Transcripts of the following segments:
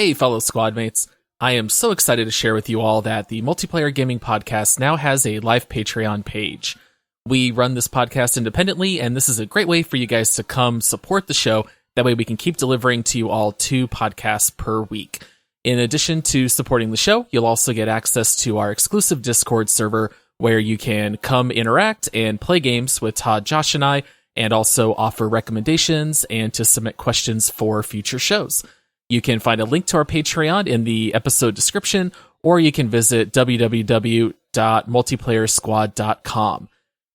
Hey, fellow squad mates. I am so excited to share with you all that the Multiplayer Gaming Podcast now has a live Patreon page. We run this podcast independently, and this is a great way for you guys to come support the show. That way we can keep delivering to you all 2 podcasts per week. In addition to supporting the show, you'll also get access to our exclusive Discord server where you can come interact and play games with Todd, Josh, and I, and also offer recommendations and to submit questions for future shows. You can find a link to our Patreon in the episode description, or you can visit www.multiplayersquad.com.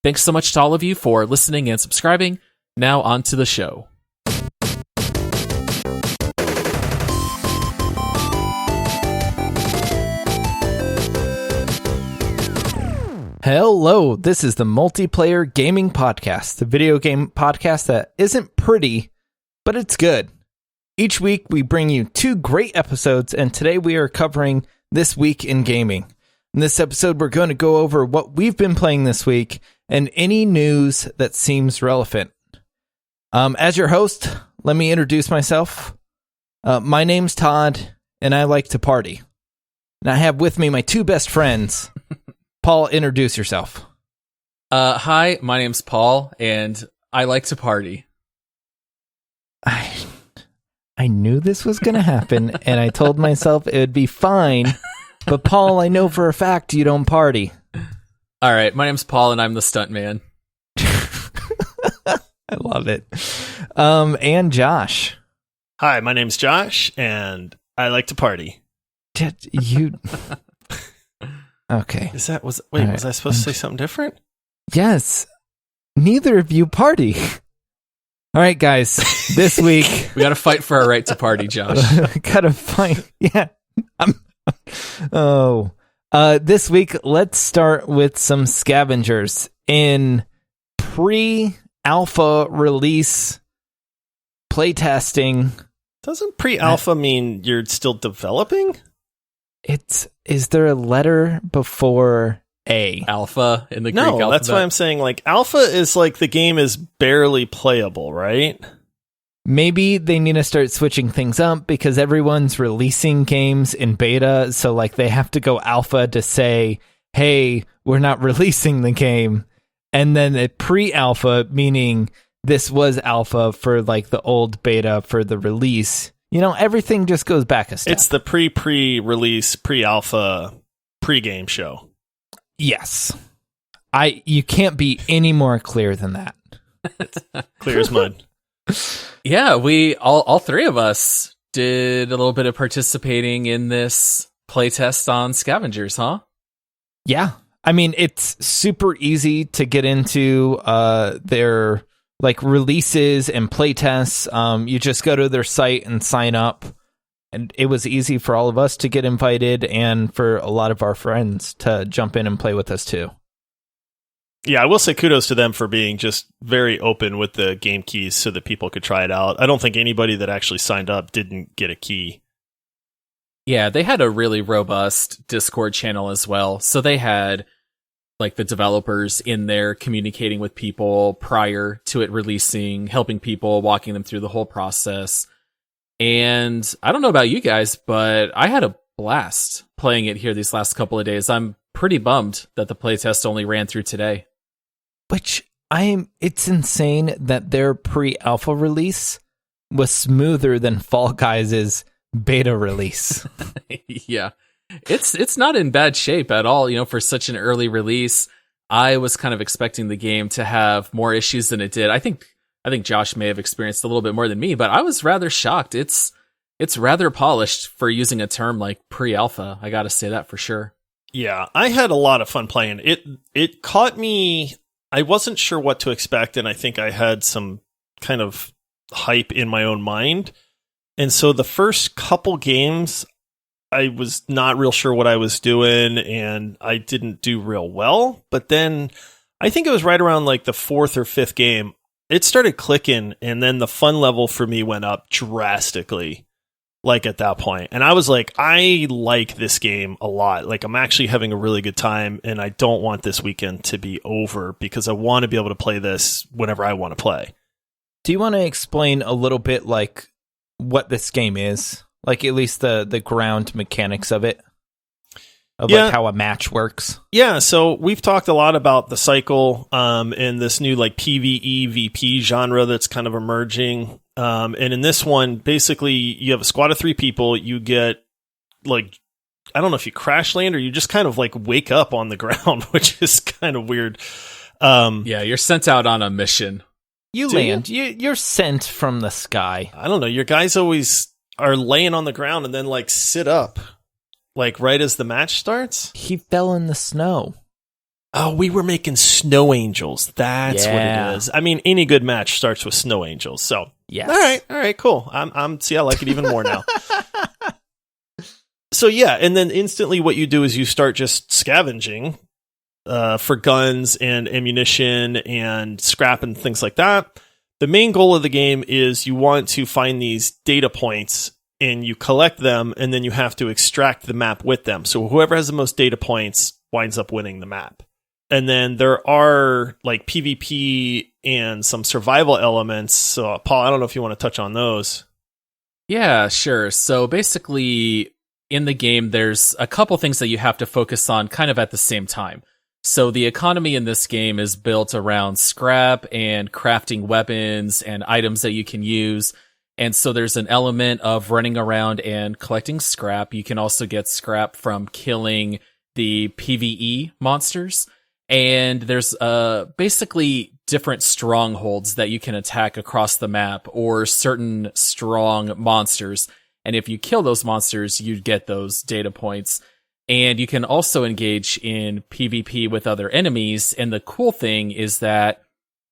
Thanks so much to all of you for listening and subscribing. Now on to the show. Hello, this is the Multiplayer Gaming Podcast, the video game podcast that isn't pretty, but it's good. Each week, we bring you 2 great episodes, and today we are covering This Week in Gaming. In this episode, we're going to go over what we've been playing this week and any news that seems relevant. As your host, let me introduce myself. My name's Todd, and I like to party. And I have with me my 2 best friends. Paul, introduce yourself. Hi, my name's Paul, and I like to party. I knew this was going to happen, and I told myself it would be fine. But Paul, I know for a fact you don't party. All right, my name's Paul, and I'm the stunt man. I love it. And Josh. Hi, my name's Josh, and I like to party. You... Okay. Was I supposed to say something different? Yes. Neither of you party. All right, guys. This week we got to fight for our right to party, Josh. Gotta fight. Yeah. This week, let's start with some Scavengers in pre-alpha release playtesting. Doesn't pre-alpha mean you're still developing? Is there a letter before A? Alpha in the Greek alphabet? No, that's why I'm saying, like, alpha is like the game is barely playable, right? Maybe they need to start switching things up because everyone's releasing games in beta, so like they have to go alpha to say, hey, we're not releasing the game. And then a pre-alpha, meaning this was alpha for like the old beta for the release. You know, everything just goes back a step. It's the pre-release, pre-alpha, pre-game show. Yes. You can't be any more clear than that. Clear as mud. Yeah, we all 3 of us did a little bit of participating in this playtest on Scavengers, huh? Yeah. I mean, it's super easy to get into their like releases and playtests. You just go to their site and sign up. And it was easy for all of us to get invited and for a lot of our friends to jump in and play with us too. Yeah, I will say kudos to them for being just very open with the game keys so that people could try it out. I don't think anybody that actually signed up didn't get a key. Yeah, they had a really robust Discord channel as well. So they had like the developers in there communicating with people prior to it releasing, helping people, walking them through the whole process. And I don't know about you guys, but I had a blast playing it here these last couple of days. I'm pretty bummed that the playtest only ran through today. It's insane that their pre-alpha release was smoother than Fall Guys' beta release. Yeah. It's not in bad shape at all, you know, for such an early release. I was kind of expecting the game to have more issues than it did. I think Josh may have experienced a little bit more than me, but I was rather shocked. It's rather polished for using a term like pre-alpha. I got to say that for sure. Yeah, I had a lot of fun playing. It caught me. I wasn't sure what to expect, and I think I had some kind of hype in my own mind. And so the first couple games, I was not real sure what I was doing, and I didn't do real well. But then I think it was right around like the 4th or 5th game, it started clicking, and then the fun level for me went up drastically, like at that point. And I was like, I like this game a lot. Like, I'm actually having a really good time, and I don't want this weekend to be over because I want to be able to play this whenever I want to play. Do you want to explain a little bit like what this game is? Like at least the ground mechanics of it. Of Yeah. like how a match works. Yeah, so we've talked a lot about the cycle and this new like PvEvP genre that's kind of emerging. And in this one, basically you have a squad of 3 people. You get like, I don't know if you crash land or you just kind of like wake up on the ground, which is kind of weird. Yeah, you're sent out on a mission. You land. You're sent from the sky. I don't know. Your guys always are laying on the ground and then like sit up. Like right as the match starts? He fell in the snow. Oh, we were making snow angels. That's what it is. I mean, any good match starts with snow angels. So, yes. All right, cool. See, I like it even more now. So yeah, and then instantly what you do is you start just scavenging for guns and ammunition and scrap and things like that. The main goal of the game is you want to find these data points and you collect them, and then you have to extract the map with them. So whoever has the most data points winds up winning the map. And then there are like PvP and some survival elements. So Paul, I don't know if you want to touch on those. Yeah, sure. So basically, in the game, there's a couple things that you have to focus on kind of at the same time. So the economy in this game is built around scrap and crafting weapons and items that you can use. And so there's an element of running around and collecting scrap. You can also get scrap from killing the PvE monsters. And there's basically different strongholds that you can attack across the map or certain strong monsters. And if you kill those monsters, you get those data points. And you can also engage in PvP with other enemies. And the cool thing is that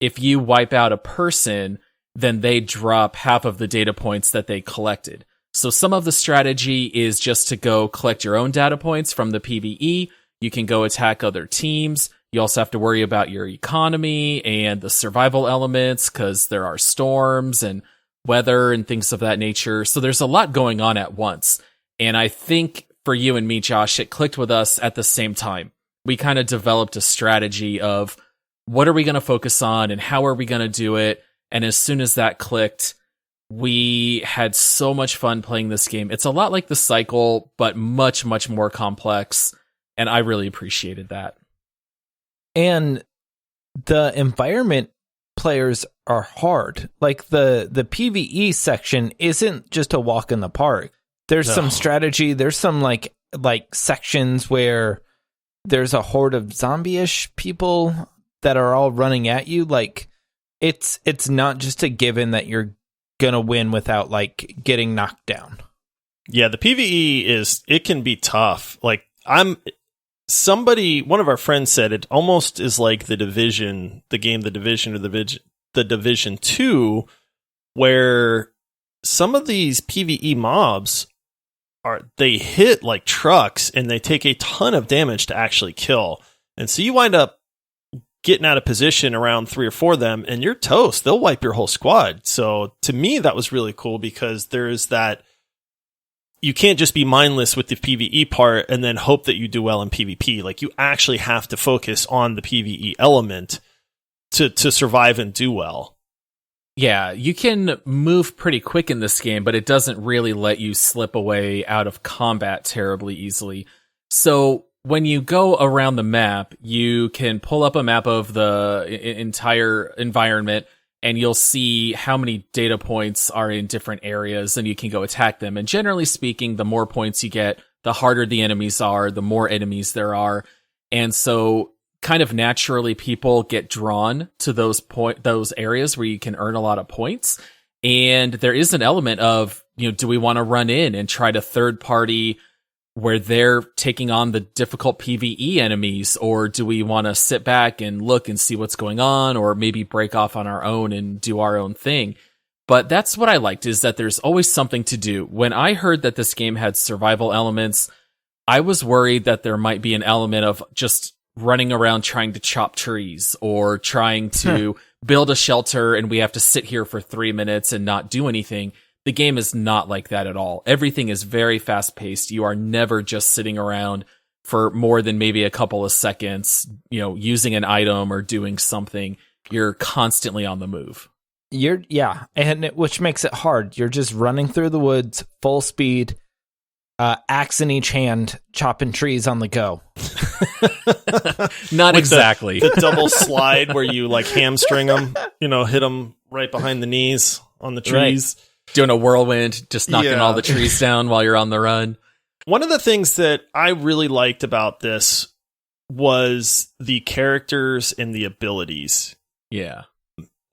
if you wipe out a person, then they drop half of the data points that they collected. So some of the strategy is just to go collect your own data points from the PvE. You can go attack other teams. You also have to worry about your economy and the survival elements because there are storms and weather and things of that nature. So there's a lot going on at once. And I think for you and me, Josh, it clicked with us at the same time. We kind of developed a strategy of what are we going to focus on and how are we going to do it? And as soon as that clicked, we had so much fun playing this game. It's a lot like the cycle, but much, much more complex. And I really appreciated that. And the environment players are hard. Like the PvE section isn't just a walk in the park. There's some strategy. There's some like sections where there's a horde of zombie-ish people that are all running at you. Like it's not just a given that you're gonna win without like getting knocked down. Yeah, the PvE it can be tough. Like one of our friends said it almost is like the Division, the game The Division or the Division 2, where some of these PvE mobs they hit like trucks and they take a ton of damage to actually kill. And so you wind up getting out of position around 3 or 4 of them and you're toast. They'll wipe your whole squad. So to me, that was really cool because there's that, you can't just be mindless with the PvE part and then hope that you do well in PvP. Like you actually have to focus on the PvE element to survive and do well. Yeah, you can move pretty quick in this game, but it doesn't really let you slip away out of combat terribly easily. So when you go around the map, you can pull up a map of the entire environment and you'll see how many data points are in different areas and you can go attack them. And generally speaking, the more points you get, the harder the enemies are, the more enemies there are. And so kind of naturally people get drawn to those areas where you can earn a lot of points. And there is an element of, do we want to run in and try to third party where they're taking on the difficult PvE enemies, or do we want to sit back and look and see what's going on, or maybe break off on our own and do our own thing? But that's what I liked, is that there's always something to do. When I heard that this game had survival elements, I was worried that there might be an element of just running around trying to chop trees or trying to build a shelter and we have to sit here for 3 minutes and not do anything. The game is not like that at all. Everything is very fast paced. You are never just sitting around for more than maybe a couple of seconds, using an item or doing something. You're constantly on the move. which makes it hard. You're just running through the woods, full speed, axe in each hand, chopping trees on the go. Not exactly. The double slide where you like hamstring them, hit them right behind the knees on the trees. Right. Doing a whirlwind, just knocking all the trees down while you're on the run. One of the things that I really liked about this was the characters and the abilities. Yeah.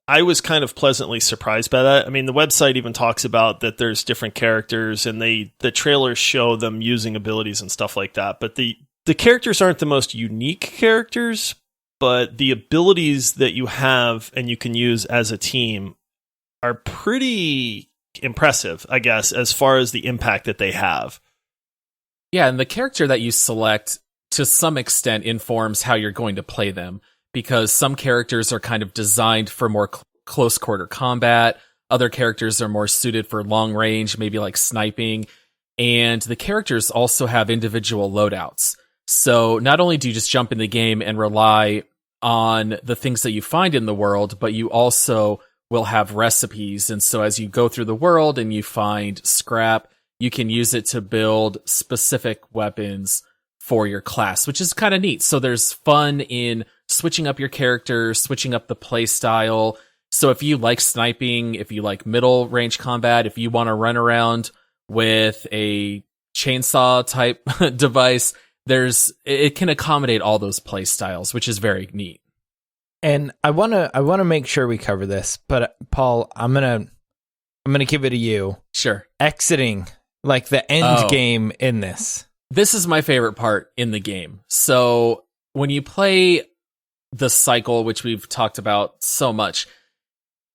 I was kind of pleasantly surprised by that. I mean, the website even talks about that there's different characters and the trailers show them using abilities and stuff like that. But the characters aren't the most unique characters, but the abilities that you have and you can use as a team are pretty impressive, I guess, as far as the impact that they have. Yeah, and the character that you select to some extent informs how you're going to play them, because some characters are kind of designed for more close quarter combat. Other characters are more suited for long range, maybe like sniping. And the characters also have individual loadouts. So not only do you just jump in the game and rely on the things that you find in the world, but you also will have recipes. And so as you go through the world and you find scrap, you can use it to build specific weapons for your class, which is kind of neat. So there's fun in switching up your character, switching up the play style. So if you like sniping, if you like middle range combat, if you want to run around with a chainsaw type device, it can accommodate all those play styles, which is very neat. And I want to make sure we cover this, but Paul, I'm going to give it to you. Sure. Exiting, like the end game in this. This is my favorite part in the game. So when you play the cycle, which we've talked about so much,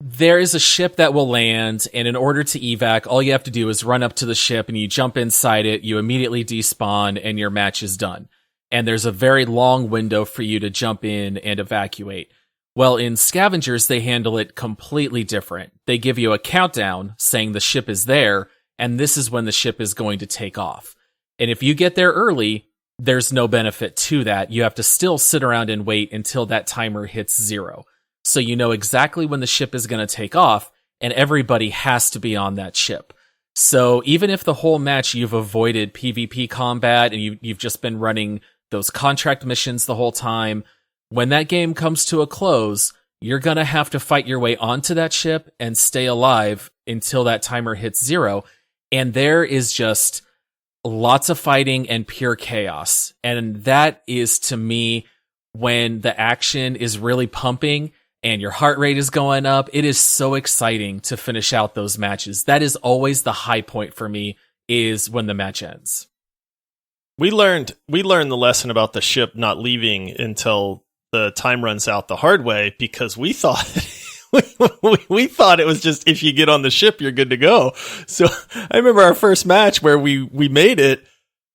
there is a ship that will land, and in order to evac, all you have to do is run up to the ship and you jump inside it, you immediately despawn, and your match is done. And there's a very long window for you to jump in and evacuate. Well, in Scavengers, they handle it completely different. They give you a countdown saying the ship is there, and this is when the ship is going to take off. And if you get there early, there's no benefit to that. You have to still sit around and wait until that timer hits 0. So you know exactly when the ship is going to take off, and everybody has to be on that ship. So even if the whole match you've avoided PvP combat and you've just been running those contract missions the whole time, when that game comes to a close, you're going to have to fight your way onto that ship and stay alive until that timer hits 0. And there is just lots of fighting and pure chaos. And that is, to me, when the action is really pumping and your heart rate is going up. It is so exciting to finish out those matches. That is always the high point for me, is when the match ends. We learned the lesson about the ship not leaving until the time runs out the hard way, because we thought we thought it was just if you get on the ship, you're good to go. So I remember our first match where we made it,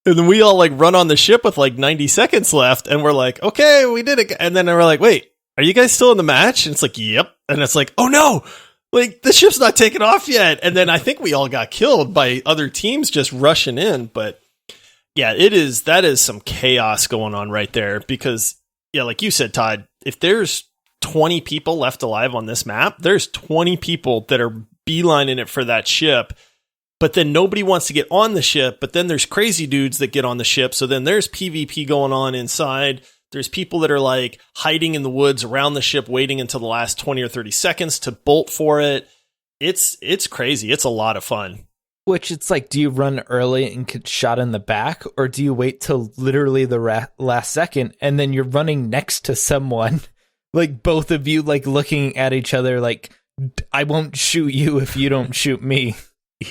and then we all like run on the ship with like 90 seconds left, and we're like, okay, we did it. And then we're like, wait, are you guys still in the match? And it's like, yep. And it's like, oh no, like the ship's not taking off yet. And then I think we all got killed by other teams just rushing in. But yeah, that is some chaos going on right there, because yeah, like you said, Todd, if there's 20 people left alive on this map, there's 20 people that are beelining it for that ship, but then nobody wants to get on the ship. But then there's crazy dudes that get on the ship. So then there's PvP going on inside. There's people that are like hiding in the woods around the ship, waiting until the last 20 or 30 seconds to bolt for it. It's crazy. It's a lot of fun. Which it's like, do you run early and get shot in the back, or do you wait till literally the last second and then you're running next to someone, like both of you like looking at each other like, I won't shoot you if you don't shoot me.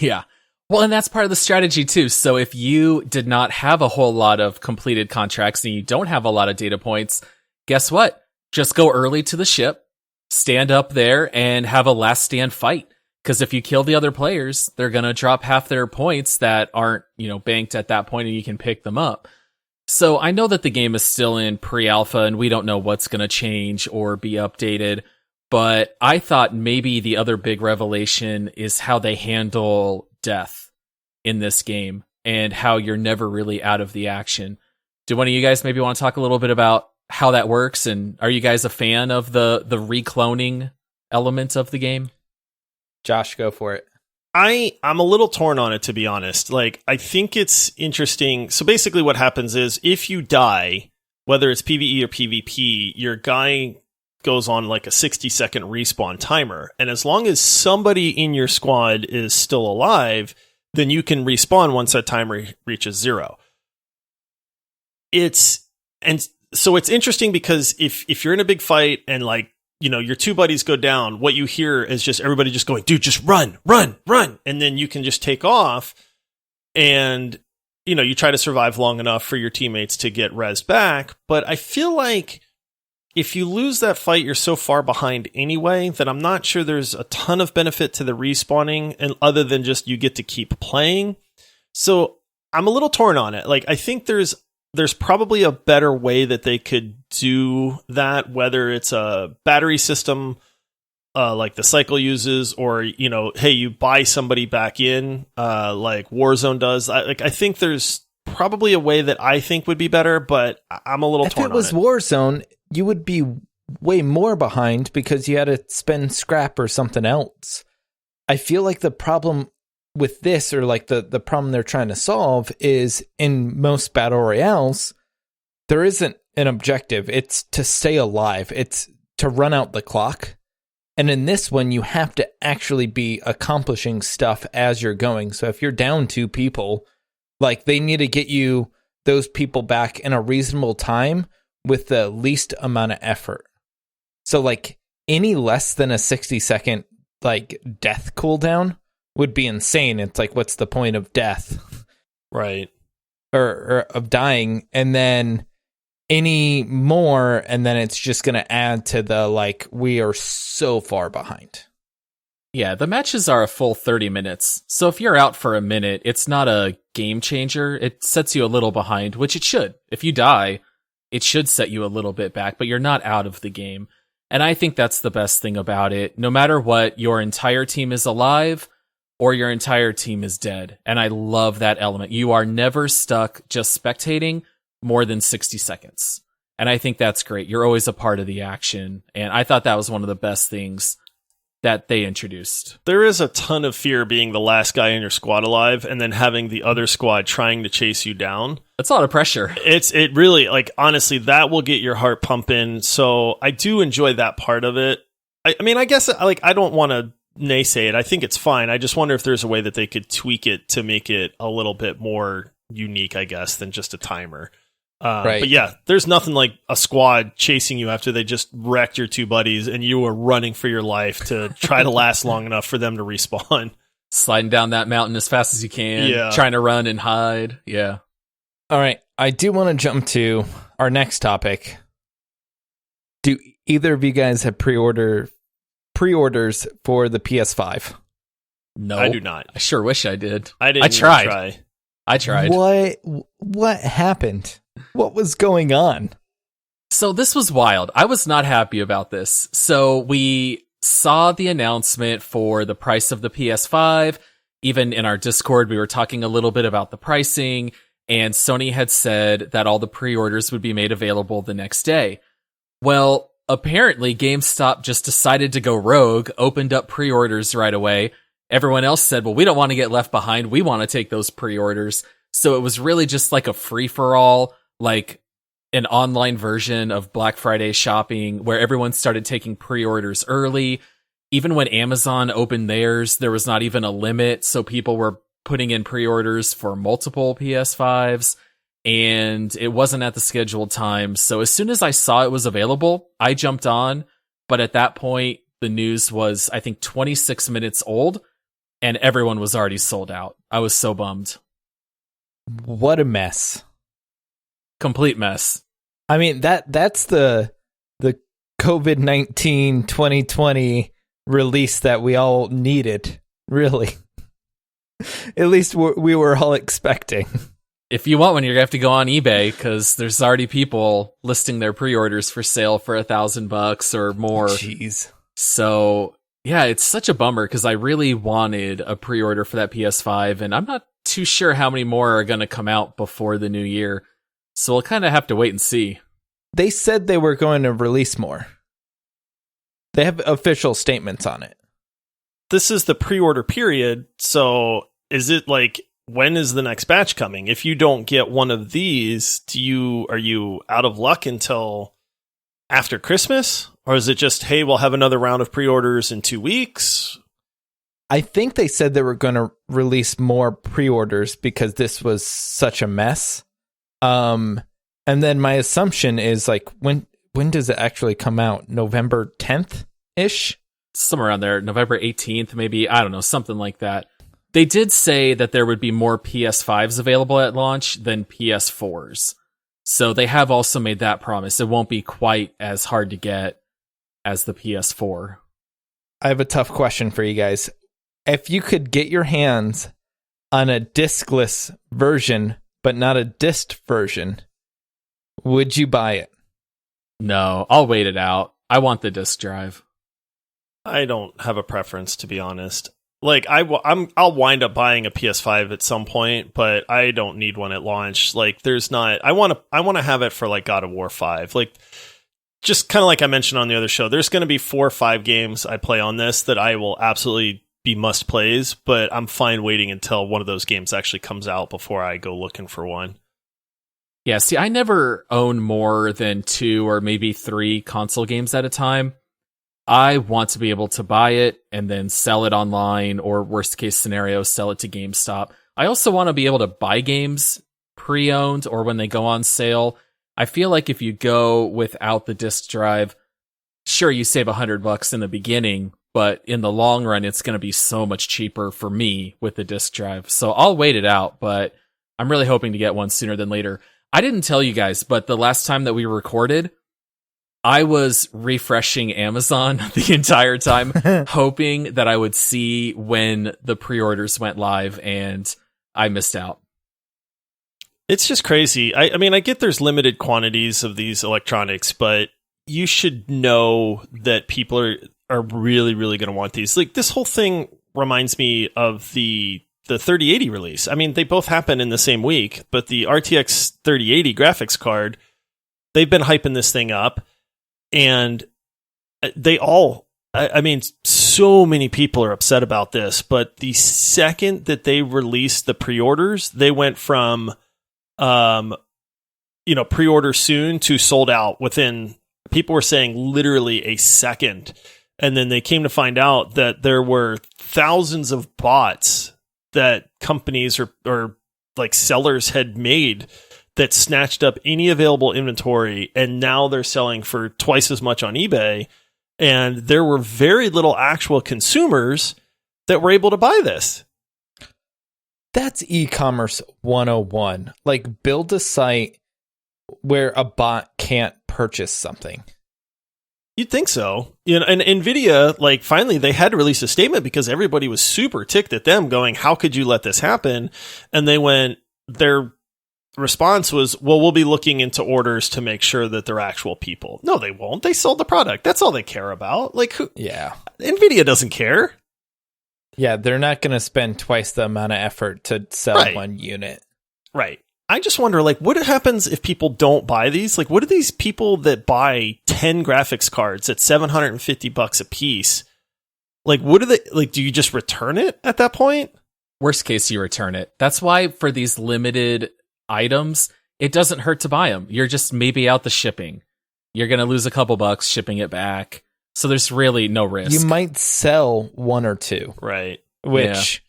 Yeah. Well, and that's part of the strategy too. So if you did not have a whole lot of completed contracts and you don't have a lot of data points, guess what? Just go early to the ship, stand up there, and have a last stand fight. Because if you kill the other players, they're going to drop half their points that aren't, banked at that point, and you can pick them up. So I know that the game is still in pre-alpha and we don't know what's going to change or be updated, but I thought maybe the other big revelation is how they handle death in this game and how you're never really out of the action. Do one of you guys maybe want to talk a little bit about how that works? And are you guys a fan of the recloning element of the game? Josh, go for it. I'm a little torn on it, to be honest. Like, I think it's interesting. So basically what happens is if you die, whether it's PvE or PvP, your guy goes on like a 60-second respawn timer. And as long as somebody in your squad is still alive, then you can respawn once that timer reaches 0. So it's interesting because if you're in a big fight and like, you know, your two buddies go down, what you hear is just everybody just going, dude, just run. And then you can just take off and, you know, you try to survive long enough for your teammates to get rezzed back. But I feel like if you lose that fight, you're so far behind anyway that I'm not sure there's a ton of benefit to the respawning, and other than just you get to keep playing. So I'm a little torn on it. Like, I think there's probably a better way that they could do that, whether it's a battery system like the cycle uses, or, you know, hey, you buy somebody back in like Warzone does. I think there's probably a way that I think would be better, but I'm a little torn on it. If it was Warzone, you would be way more behind because you had to spend scrap or something else. I feel like the problem with this, or like the problem they're trying to solve, is in most battle royales, there isn't an objective. It's to stay alive. It's to run out the clock. And in this one, you have to actually be accomplishing stuff as you're going. So if you're down 2 people, like, they need to get you those people back in a reasonable time with the least amount of effort. So like any less than a 60-second like death cooldown would be insane. It's like, what's the point of death? Right. Or of dying, and then any more, and then it's just going to add to the, like, we are so far behind. Yeah, the matches are a full 30 minutes. So if you're out for a minute, it's not a game changer. It sets you a little behind, which it should. If you die, it should set you a little bit back, but you're not out of the game. And I think that's the best thing about it. No matter what, your entire team is alive or your entire team is dead. And I love that element. You are never stuck just spectating more than 60 seconds. And I think that's great. You're always a part of the action. And I thought that was one of the best things that they introduced. There is a ton of fear being the last guy in your squad alive and then having the other squad trying to chase you down. That's a lot of pressure. It really, like, honestly, that will get your heart pumping. So I do enjoy that part of it. I mean, I guess, like, I don't want to naysay it. I think it's fine. I just wonder if there's a way that they could tweak it to make it a little bit more unique, I guess, than just a timer. Right. But yeah, there's nothing like a squad chasing you after they just wrecked your two buddies and you were running for your life to try to last long enough for them to respawn. Sliding down that mountain as fast as you can, Yeah. Trying to run and hide. Yeah. All right, I do want to jump to our next topic. Do either of you guys have pre-orders for the PS5? No. I do not. I sure wish I did. I didn't I tried. even try. I tried. What happened? What was going on? So this was wild. I was not happy about this. So we saw the announcement for the price of the PS5. Even in our Discord, we were talking a little bit about the pricing, and Sony had said that all the pre-orders would be made available the next day. Well, apparently GameStop just decided to go rogue, opened up pre-orders right away. Everyone else said, well, we don't want to get left behind. We want to take those pre-orders. So it was really just like a free-for-all, like an online version of Black Friday shopping where everyone started taking pre-orders early. Even when Amazon opened theirs, there was not even a limit. So people were putting in pre-orders for multiple PS5s, and it wasn't at the scheduled time. So as soon as I saw it was available, I jumped on. But at that point, the news was, I think, 26 minutes old, and everyone was already sold out. I was so bummed. What a mess. Complete mess. I mean, that's the COVID-19 2020 release that we all needed, really. At least we were all expecting. If you want one, you're going to have to go on eBay because there's already people listing their pre-orders for sale for $1,000 or more. Jeez. So, yeah, it's such a bummer because I really wanted a pre-order for that PS5, and I'm not too sure how many more are going to come out before the new year. So we'll kind of have to wait and see. They said they were going to release more. They have official statements on it. this is the pre-order period. So is it like, when is the next batch coming? If you don't get one of these, are you out of luck until after Christmas? Or is it just, hey, we'll have another round of pre-orders in 2 weeks? I think they said they were going to release more pre-orders because this was such a mess. And then my assumption is like, when does it actually come out? November 10th ish? Somewhere around there, November 18th, maybe. I don't know, something like that. They did say that there would be more PS5s available at launch than PS4s. So they have also made that promise. It won't be quite as hard to get as the PS4. I have a tough question for you guys. If you could get your hands on a discless version, but not a disc version, would you buy it? No, I'll wait it out. I want the disc drive. I don't have a preference, to be honest. Like, I'll wind up buying a PS5 at some point, but I don't need one at launch. Like, there's not. I want to have it for like God of War 5. Like, just kind of like I mentioned on the other show, there's going to be 4 or 5 games I play on this that I will absolutely be must plays, but I'm fine waiting until one of those games actually comes out before I go looking for one. Yeah, see, I never own more than 2 or maybe 3 console games at a time. I want to be able to buy it and then sell it online, or worst case scenario, sell it to GameStop. I also want to be able to buy games pre-owned or when they go on sale. I feel like if you go without the disc drive, sure, you save $100 in the beginning, but in the long run, it's going to be so much cheaper for me with the disc drive. So I'll wait it out, but I'm really hoping to get one sooner than later. I didn't tell you guys, but the last time that we recorded, I was refreshing Amazon the entire time, hoping that I would see when the pre-orders went live, and I missed out. It's just crazy. I mean, I get there's limited quantities of these electronics, but you should know that people are really, really going to want these. Like, this whole thing reminds me of the 3080 release. I mean, they both happen in the same week, but the RTX 3080 graphics card, they've been hyping this thing up. And they all, I mean, so many people are upset about this, but the second that they released the pre-orders, they went from, pre-order soon to sold out within, people were saying literally a second. And then they came to find out that there were thousands of bots that companies or like sellers had made that snatched up any available inventory, and now they're selling for twice as much on eBay. And there were very little actual consumers that were able to buy this. That's e-commerce 101. Like, build a site where a bot can't purchase something. You'd think so. And NVIDIA, like, finally they had to release a statement because everybody was super ticked at them going, how could you let this happen? And their response was, well, we'll be looking into orders to make sure that they're actual people. No, they won't. They sold the product. That's all they care about. Like, who? Yeah. NVIDIA doesn't care. Yeah, they're not going to spend twice the amount of effort to sell one unit. Right. I just wonder, like, what happens if people don't buy these? Like, what do these people that buy 10 graphics cards at $750 a piece, like, what do they, like, do you just return it at that point? Worst case, you return it. That's why for these limited items, it doesn't hurt to buy them. You're just maybe out the shipping. You're going to lose a couple bucks shipping it back. So there's really no risk. You might sell 1 or 2. Right. Which,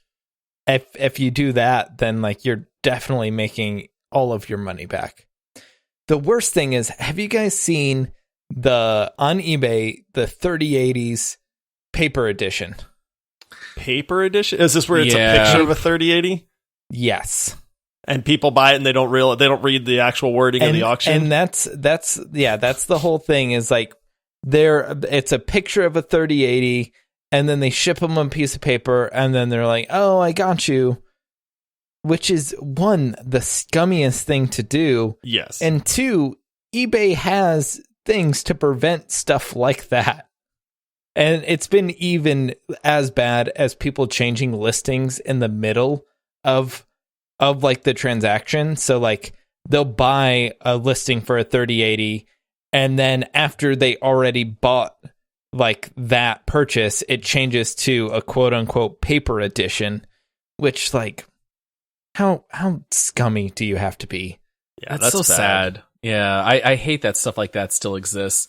if you do that, then like you're definitely making all of your money back. The worst thing is, have you guys seen on eBay, the 3080s paper edition? Paper edition? Is this where it's a picture of a 3080? Yes. And people buy it and they don't read the actual wording of the auction. And that's the whole thing, is like it's a picture of a 3080 and then they ship them a piece of paper and then they're like, "Oh, I got you." Which is, 1, the scummiest thing to do. Yes. And 2, eBay has things to prevent stuff like that. And it's been even as bad as people changing listings in the middle of like the transaction. So like they'll buy a listing for a 3080 and then after they already bought like that purchase, it changes to a quote unquote paper edition, which like how scummy do you have to be? Yeah, that's so sad. Yeah, I hate that stuff like that still exists.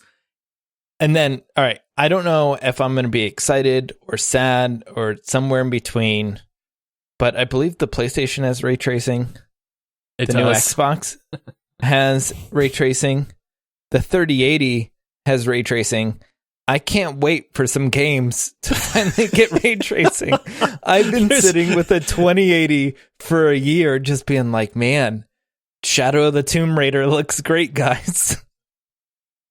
And then, all right, I don't know if I'm going to be excited or sad or somewhere in between, but I believe the PlayStation has ray tracing. It the does. New Xbox has ray tracing. The 3080 has ray tracing. I can't wait for some games to finally get ray tracing. I've been sitting with a 2080 for a year just being like, man, Shadow of the Tomb Raider looks great, guys.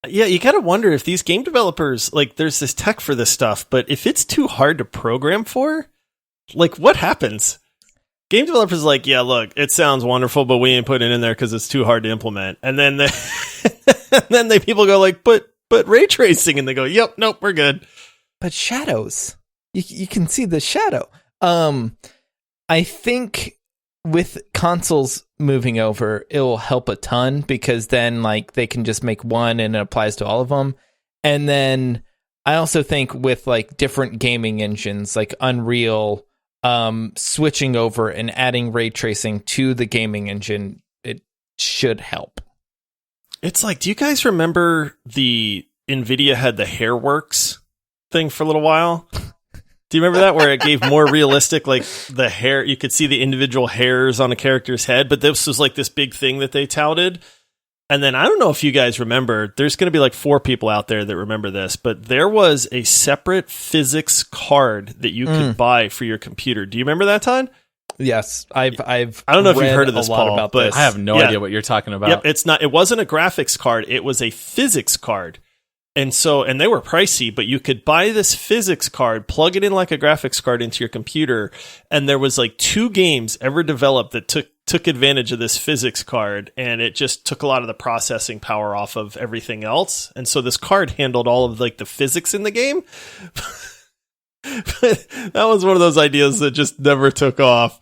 Yeah, you gotta wonder if these game developers, like, there's this tech for this stuff, but if it's too hard to program for, like, what happens? Game developers are like, yeah, look, it sounds wonderful, but we ain't putting it in there because it's too hard to implement. And then people go like, but ray tracing, and they go, yep, nope, we're good. But shadows, you can see the shadow. I think with consoles moving over, it will help a ton because then like they can just make one and it applies to all of them. And then I also think with like different gaming engines like Unreal, switching over and adding ray tracing to the gaming engine, it should help. It's like, do you guys remember the NVIDIA had the Hairworks thing for a little while? Do you remember that, where it gave more realistic, like the hair, you could see the individual hairs on a character's head, but this was like this big thing that they touted. And then I don't know if you guys remember, there's going to be like 4 people out there that remember this, but there was a separate physics card that you could buy for your computer. Do you remember that, Todd? Yes, I've I don't know if you've heard of this, Paul, about but this. I have no idea what you're talking about. Yep, it wasn't a graphics card, it was a physics card. And they were pricey, but you could buy this physics card, plug it in like a graphics card into your computer, and there was like 2 games ever developed that took advantage of this physics card, and it just took a lot of the processing power off of everything else. And so this card handled all of like the physics in the game. But that was one of those ideas that just never took off.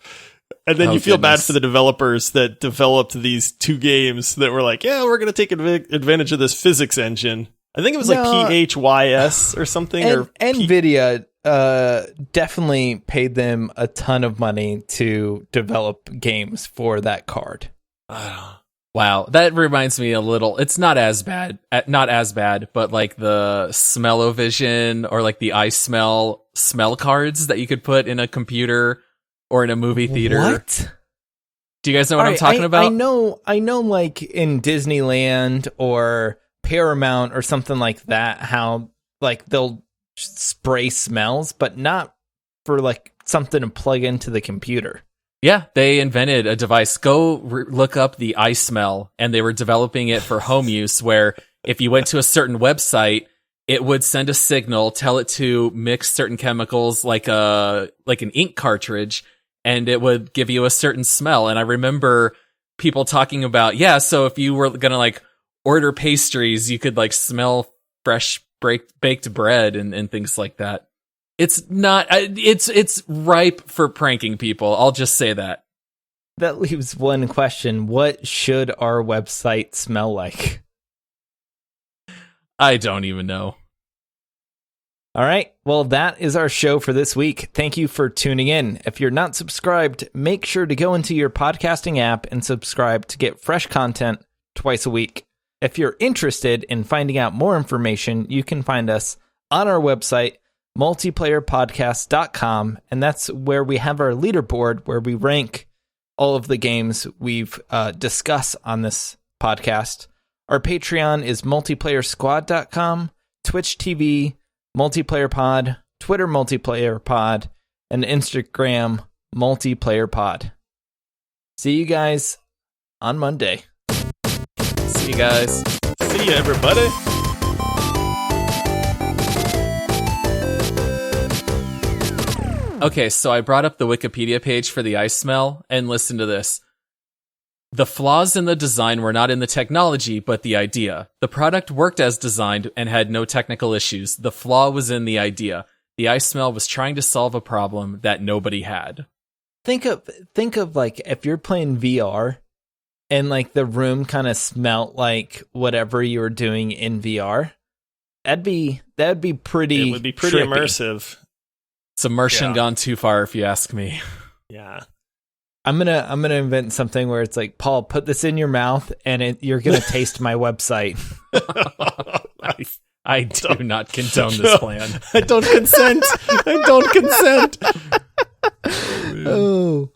And then you feel bad for the developers that developed these 2 games that were like, yeah, we're going to take advantage of this physics engine. I think it was like PHYS or something. NVIDIA definitely paid them a ton of money to develop games for that card. Wow, that reminds me a little. It's not as bad, but like the smell-o-vision or like the smell cards that you could put in a computer or in a movie theater. What? Do you guys know what I'm talking about? I know like in Disneyland or Paramount or something like that, how like they'll spray smells, but not for like something to plug into the computer. Yeah, they invented a device. Go look up the iSmell, and they were developing it for home use, where if you went to a certain website, it would send a signal, tell it to mix certain chemicals like an ink cartridge, and it would give you a certain smell. And I remember people talking about, yeah, so if you were gonna like order pastries, you could like smell fresh baked bread and things like that. It's not, it's ripe for pranking people. I'll just say that. That leaves one question. What should our website smell like? I don't even know. All right. Well, that is our show for this week. Thank you for tuning in. If you're not subscribed, make sure to go into your podcasting app and subscribe to get fresh content twice a week. If you're interested in finding out more information, you can find us on our website, multiplayerpodcast.com, and that's where we have our leaderboard where we rank all of the games we've discussed on this podcast. Our Patreon is multiplayersquad.com, Twitch TV, Multiplayer Pod, Twitter Multiplayer Pod, and Instagram Multiplayer Pod. See you guys on Monday. See you guys. See you, everybody. Okay, so I brought up the Wikipedia page for the iSmell, and listen to this. The flaws in the design were not in the technology, but the idea. The product worked as designed and had no technical issues. The flaw was in the idea. The iSmell was trying to solve a problem that nobody had. Think of like if you're playing VR and like the room kind of smelt like whatever you were doing in VR. That'd be pretty. It would be pretty trippy. immersive. It's immersion Yeah. gone too far, if you ask me. Yeah. I'm gonna invent something where it's like, Paul, put this in your mouth, and you're gonna taste my website. I do not condone this plan. I don't consent. I don't consent. Oh,